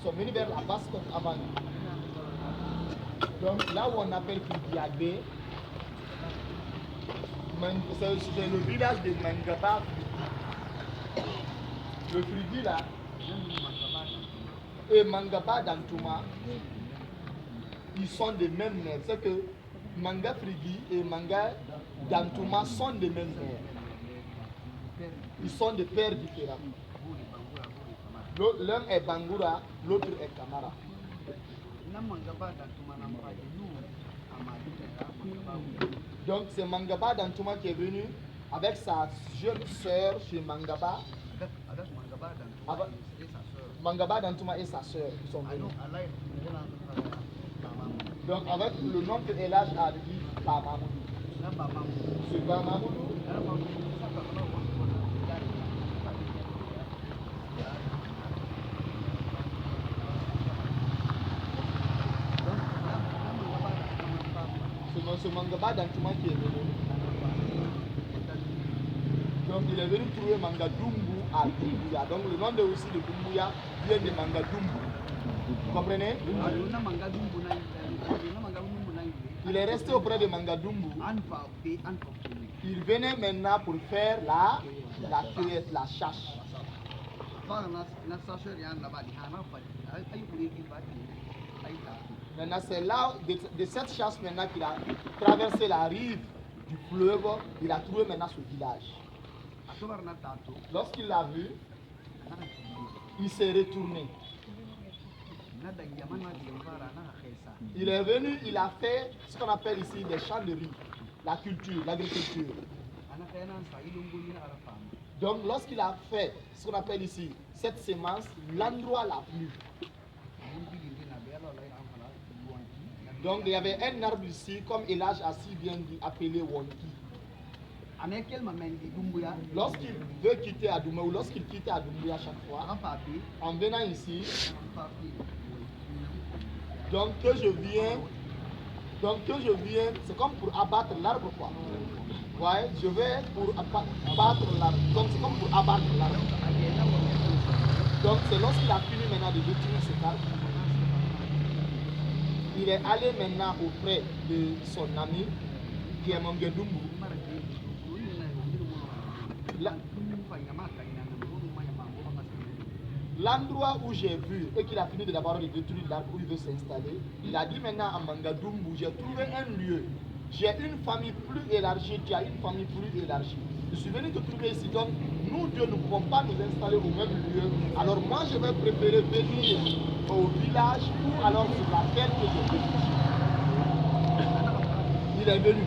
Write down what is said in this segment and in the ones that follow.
sont venus vers la basse côte avant nous. Donc là où on appelle Frigiagbé, c'est le village de Mangaba. Le Frigi là, et Mangaba d'Antouma, ils sont des mêmes mères. C'est que Manga Frigi et Manga d'Antouma sont des mêmes mères. Ils sont des pères différents. L'un est Bangoura, l'autre est Kamara. Donc c'est Mangaba d'Antouma qui est venu avec sa jeune sœur chez Mangaba. Mangaba d'Antouma et sa sœur qui sont venus. Donc avec le nom que Elage a dit, Bamamoudou. C'est Bamamoudou. C'est Mangaba d'Antouma qui est venu. Donc il est venu trouver Mangadumbu à Dumbuya. Donc le nom de aussi de Dumbuya vient de Mangadumbu. Vous comprenez? Il est resté auprès de Mangadumbu. Il venait maintenant pour faire la cueillette, la chasse. Maintenant c'est là, de cette chasse maintenant qu'il a traversé la rive du fleuve, il a trouvé maintenant ce village. Lorsqu'il l'a vu, il s'est retourné. Il est venu, il a fait ce qu'on appelle ici des champs de riz, la culture, l'agriculture. Donc lorsqu'il a fait ce qu'on appelle ici cette semence, l'endroit l'a plu. Donc il y avait un arbre ici, comme Elage a si bien dit, appelé Wonki. Lorsqu'il veut quitter Adoumbouya ou lorsqu'il quitte Adoumbouya chaque fois, en venant ici, donc que je viens, c'est comme pour abattre l'arbre quoi. Ouais, je vais pour abattre l'arbre. Donc c'est comme pour abattre l'arbre. Donc c'est lorsqu'il a fini maintenant de détruire cet arbre, il est allé maintenant auprès de son ami qui est Mangedumbu. L'endroit où j'ai vu et qu'il a fini de d'abord de détruire l'arbre où il veut s'installer, il a dit maintenant à Mangadumbu, j'ai trouvé un lieu. J'ai une famille plus élargie, tu as une famille plus élargie. Je suis venu te trouver ici, donc nous deux ne pouvons pas nous installer au même lieu. Alors moi je vais préférer venir au village ou alors sur la terre que je veux. Il est venu.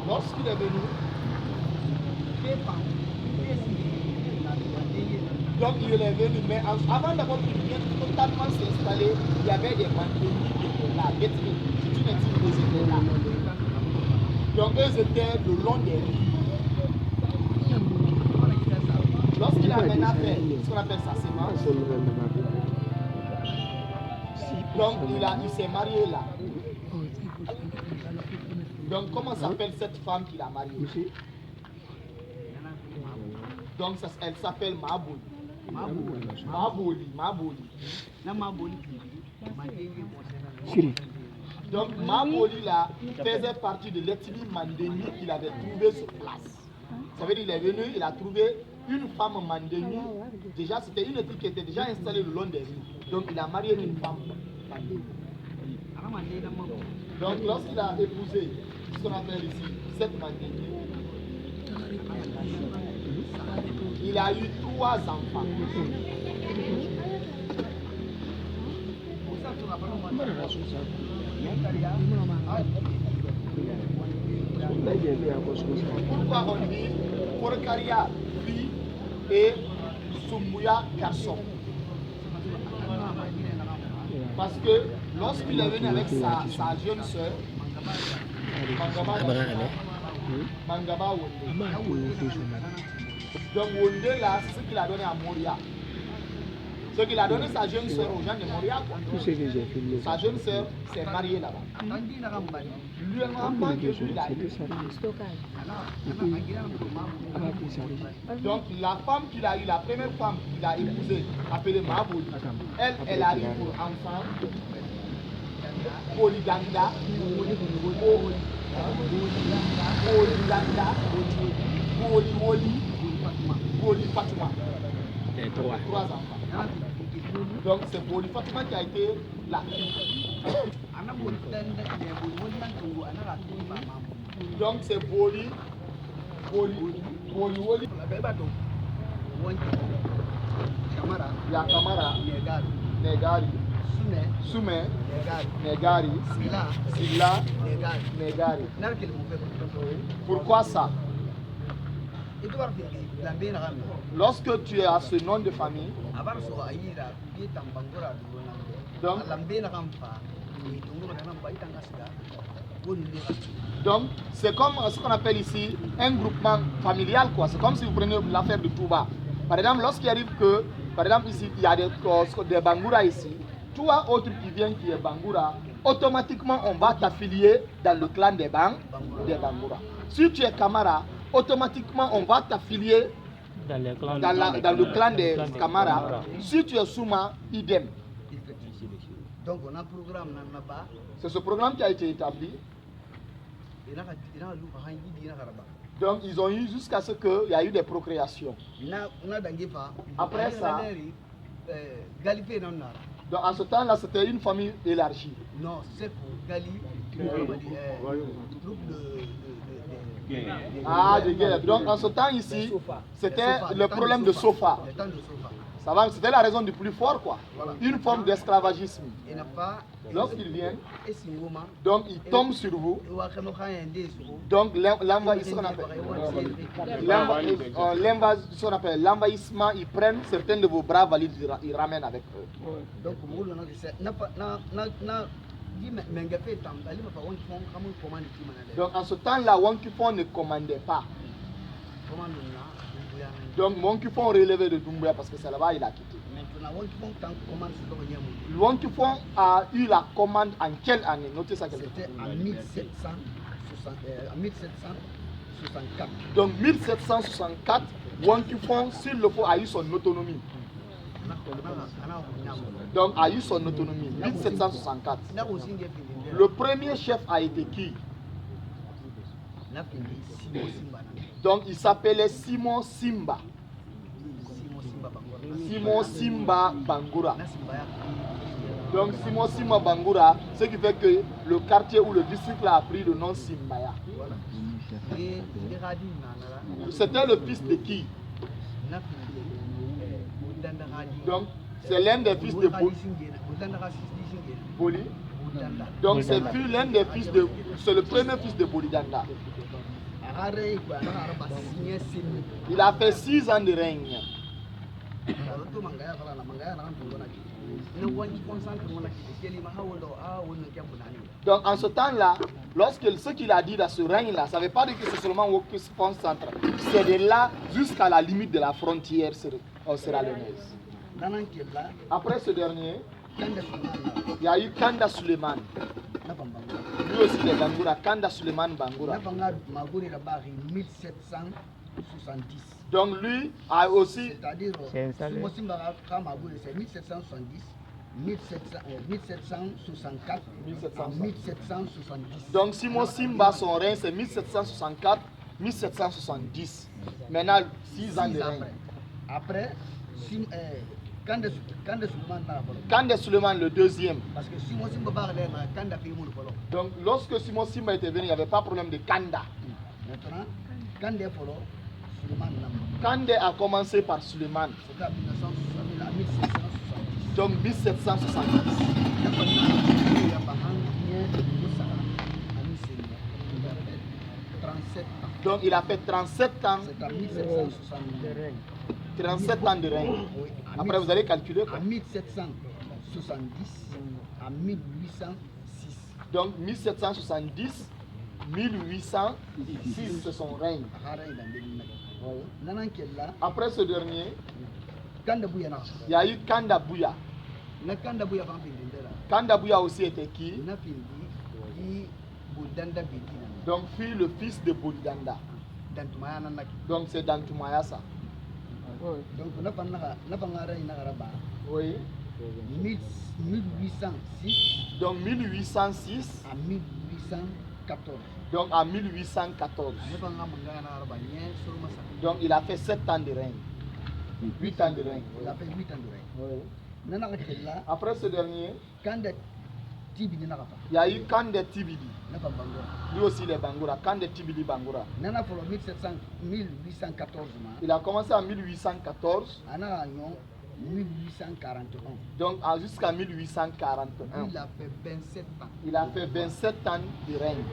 Lorsqu'il est venu, donc il est venu, mais avant d'avoir pu bien totalement s'installer, il y avait des mandénis qui étaient là. C'est une activité, ils étaient là. Donc eux étaient le long des rives. Lorsqu'il a maintenant fait ce qu'on appelle sa sémence, donc il s'est marié là. Donc comment s'appelle cette femme qu'il a mariée? Donc elle s'appelle Mabouli. Mabouli. Donc Mabouli là faisait partie de l'ethnie mandéni qu'il avait trouvé sur place. Ça veut dire qu'il est venu, il a trouvé une femme mandéni. Déjà c'était une ethnie qui était déjà installée le long des rives. Donc il a marié une femme mandéni. Donc lorsqu'il a épousé ce qu'on appelle ici cette mandéni, il a eu 3 enfants. Pourquoi on dit Porkaria fille et Sumbuya garçon? Parce que lorsqu'il est venu avec sa jeune soeur, Mangaba Wonde. Donc Wonde là, c'est ce qu'il a donné à Moria. Ce qu'il a donné sa jeune sœur aux gens de Montréal. Tout ce que j'ai filmé. Sa jeune sœur s'est mariée là-bas. Lui, un enfant que lui, il a eu. Donc la femme qu'il a eue, la première femme qu'il a épousée, appelée Mabouli, elle a eu pour enfant Polyganda, Poli Fatuma. Trois enfants. Donc c'est Poli Fatuma qui a été la fille. Donc c'est Poli ya Kamara, Negari, Sume, Negari, Silla, Negari. Pourquoi ça? Lorsque tu as ce nom de famille, donc c'est comme ce qu'on appelle ici un groupement familial, quoi. C'est comme si vous prenez l'affaire de Touba. Par exemple, lorsqu'il arrive que, par exemple ici, il y a des Bangoura ici, toi autre qui vient qui est Bangoura, automatiquement on va t'affilier dans le clan des Bangoura. Si tu es Kamara, automatiquement on va t'affilier dans le clan des Kamara. Si tu es Souma, idem. Donc on a un programme là-bas. C'est ce programme qui a été établi. Donc ils ont eu jusqu'à ce qu'il y a eu des procréations. Après ça, donc en ce temps-là, c'était une famille élargie. Non, c'est pour Gali, de guerre. Donc en ce temps ici, c'était le problème de Sofa. Ça va, c'était la raison du plus fort, quoi. Voilà. Une forme d'esclavagisme. Lorsqu'il vient, donc il tombe sur vous. Donc l'envahissement, ils prennent certains de vos bras valides, ils ramènent avec eux. Donc en ce temps-là, Wankifon ne commandait pas. Donc Wankifon relevé de Doumbouya parce que c'est là-bas il a quitté. Wankifon a eu la commande en quelle année? Notez ça quelque C'était en 1764. Donc 1764, Wankifon, s'il le faut, a eu son autonomie. Donc a eu son autonomie, 1764. Le premier chef a été qui? Donc il s'appelait Simon Simba. Simon Simba Bangoura. Donc Simon Simba Bangoura, ce qui fait que le quartier ou le district là a pris le nom Simbaya. C'était le fils de qui? Donc c'est l'un des fils de Boli. Donc c'est l'un des fils de, c'est le premier fils de Bolidanda. Il a fait 6 ans de règne. Donc en ce temps-là, lorsque ce qu'il a dit dans ce règne-là, ça ne veut pas dire que c'est seulement au centre. C'est de là jusqu'à la limite de la frontière sierra-léonaise. Après ce dernier, il y a eu Kanda Suleiman. Lui aussi les Bangoura, Kanda Suleiman Bangoura. 1770. Donc lui a aussi... C'est-à-dire, c'est 1770, 1764, 1770. Donc Simon Simba, son règne, c'est 1764, 1770. Maintenant, 6 ans de règne. Après, Kanda Suleiman, le deuxième. Parce que Simon Simba, Kanda fait mon. Donc lorsque Simon Simba était venu, il n'y avait pas de problème de Kanda. Maintenant, Kanda follow. Kandé a commencé par Suleiman. C'était en 1770. Donc 1770. Donc il a fait 37 ans. C'est en 1770. 37 ans de règne. Après vous allez calculer quoi? En 1770 à 1806. Donc 1770, 1806, c'est son règne. Après ce dernier, Kanda Bouya na. Il y a eu Kanda Bouya. Na Kanda Bouya van pindindera. Kanda Bouya aussi était qui? Na pindi i Boudanda Bidina. Donc fut le fils de Boudanda. Dantumaya nanaki. Donc c'est Dantumaya ça. Donc na pangara ina garaba. Oui. 1806 Donc 1806 à 1814. donc à 1814. Na pangara mangana na garaba nye sur masa. Donc il a fait 7 ans de règne. 8 ans de règne. Il a fait 8 ans de règne. Oui. Nana là. Après ce dernier, Kanda Tibidi na gafa. il y a eu Kande Tibidi. Na Bangura. Lui aussi les Bangoura. Kande Tibidi Bangoura. Nana pour 1814 ma. Il a commencé en 1814. Ana agnon 1841. Donc jusqu'à 1841. Il a fait 27 ans. Il a fait 27 ans de règne.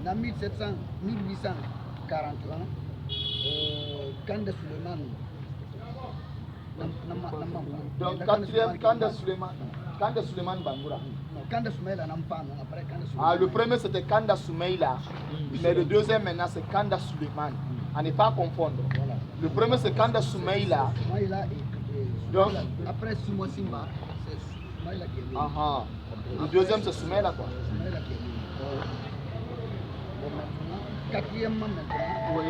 Na 1841, Kanda Suleiman. Donc quatrième Kande Suleiman. Kande Suleiman Bangoura. Kanda Soumaïla n'a pas, après Kanda Soumaïla. Ah, le premier c'était Kanda Soumaïla, mais le deuxième maintenant c'est Kanda Suleiman. À ne pas confondre. Voilà. Le premier c'est Kanda Soumaïla. Soumaïla et Donc, après Simo Simba, c'est Soumaïla qui est venu. Le deuxième c'est Soumaïla quoi. Soumaïla qui est venu. Bon, maintenant, quatrièmement maintenant, Oui.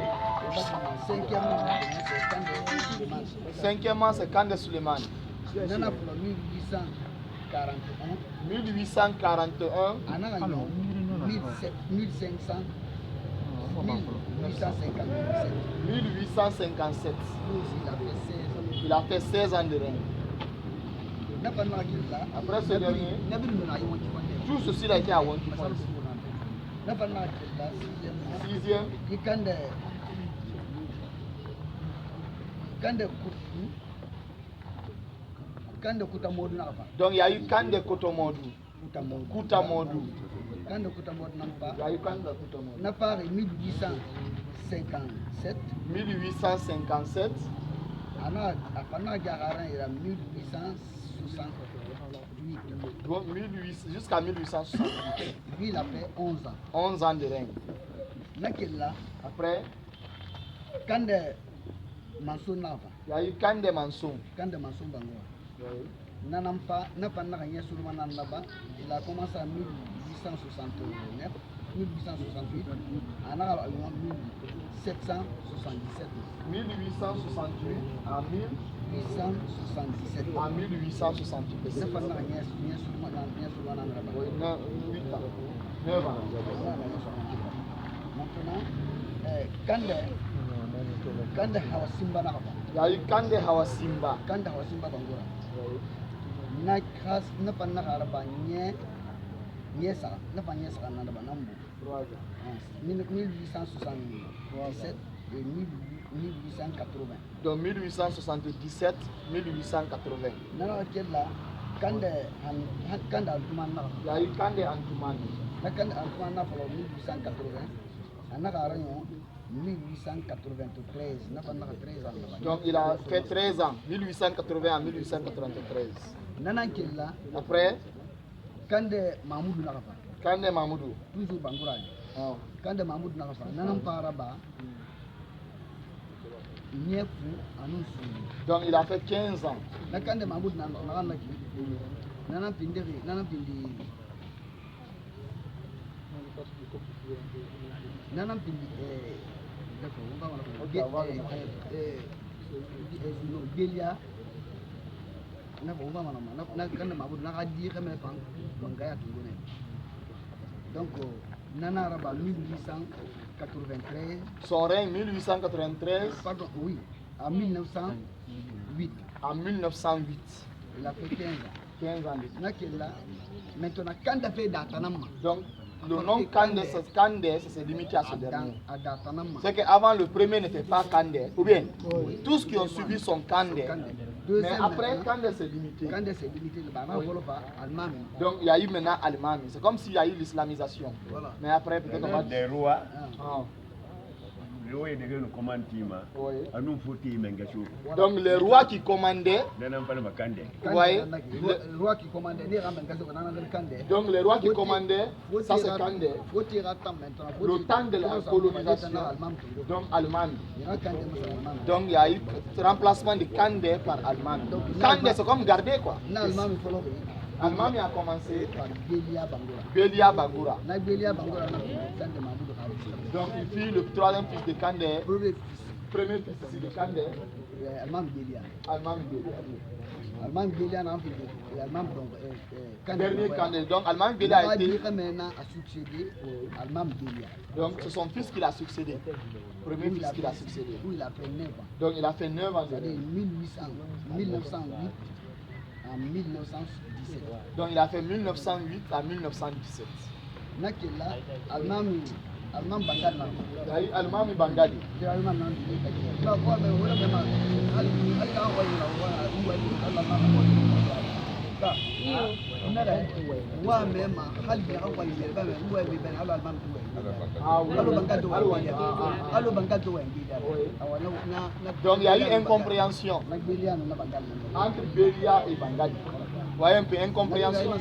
cinquièmement maintenant, c'est Kanda Souleymane. Cinquièmement c'est Kanda Suleiman. Nana pour 1841, 1841. Anna 1500, 1857. 1857. Lui aussi, Il il a fait 16 ans. a fait 16 ans de règne. Après ce dernier, tout ceci a été à Wanki Point. Sixième, donc il y a eu Kande Kotomodu. Kutamodu. Il y a eu Kande Kotomodu. Na Paris 1857. 1857. Afana Gararan il a 1868. Donc jusqu'à 1868. Lui il a fait 11 ans. 11 ans de règne. Nakella. Après, Kande Mansour Nava. il y a eu Kande Mansour. Kande Mansour Bangoua. Nanampa, Napana Gagné Sulman Naba. Il a commencé en 1869, 1868. En 1777. 1868 à 1877. 1868. Napana Gagné Sulman Naba. Oui, 8 ans. 9 ans. Maintenant, Kande Hawasimba Naba. Il y a eu Kande Hawasimba. Kande Hawasimba Bangoura. Napana Haraba Niesa, Napana Naba Nambu. 1877 et 1880. Donc 1877, 1880. Nana Kella, Kande Altuman Naba. Il y a eu Kande Antoumani. Kande Altuman Naba 1880. Anakarayon 1893. Napana 13 ans. Donc il a fait 13 ans, 1880 à 1893. Nana Kella, Après, Kande Mahmoud Naba. Kande Mamoudou. Toujours Bangoura. Kande Mahmoud Naba. Nanam Paraba. Niefu Anoussou. Donc il a fait 15 ans. Nakande Mahmoud Naranaki. Nanam Pinderi. Nanam Pindi. Nanam Pindi. Belia. Donc, Nana Raba 1893. Son règne 1893 Pardon, oui, à 1908. à 1908. Il a fait 15 ans. 15 ans. Nakela, maintenant, quand il a fait Datanama. Donc le nom Kande, ça s'est limité à ce dernier. À Datanama. C'est qu'avant le premier n'était pas Kande. Ou bien, tous qui ont suivi sont Kande. Mais après, Kande s'est limité. Kande s'est limité, le Bana Wolofa, Allemagne. Donc il y a eu maintenant Allemagne. C'est comme s'il y a eu l'islamisation. Voilà. Mais après, peut-être on va Des rois. Ah. Donc les rois qui commandaient, vous voyez, le roi qui commandait, donc les rois qui commandaient, ça c'est Kandé. Le temps de la colonisation, donc Allemagne. Donc il y a eu remplacement de Kandé par Allemagne. Kandé c'est comme garder quoi. Allemagne a commencé par Belia Bangura. Donc il fut le troisième fils de Kandé, premier fils de Kandé. Allemagne Belia. Dernier Kandé. Donc Allemagne Belia a été. Donc c'est son fils qui l'a succédé. Premier fils qui l'a succédé. Donc il a fait 9 ans. 1908 à 1917. Donc il a fait 1908 à 1917. Allemagne Bangali. Donc il y a eu incompréhension entre Belia et Bangali. Vous voyez un peu incompréhension.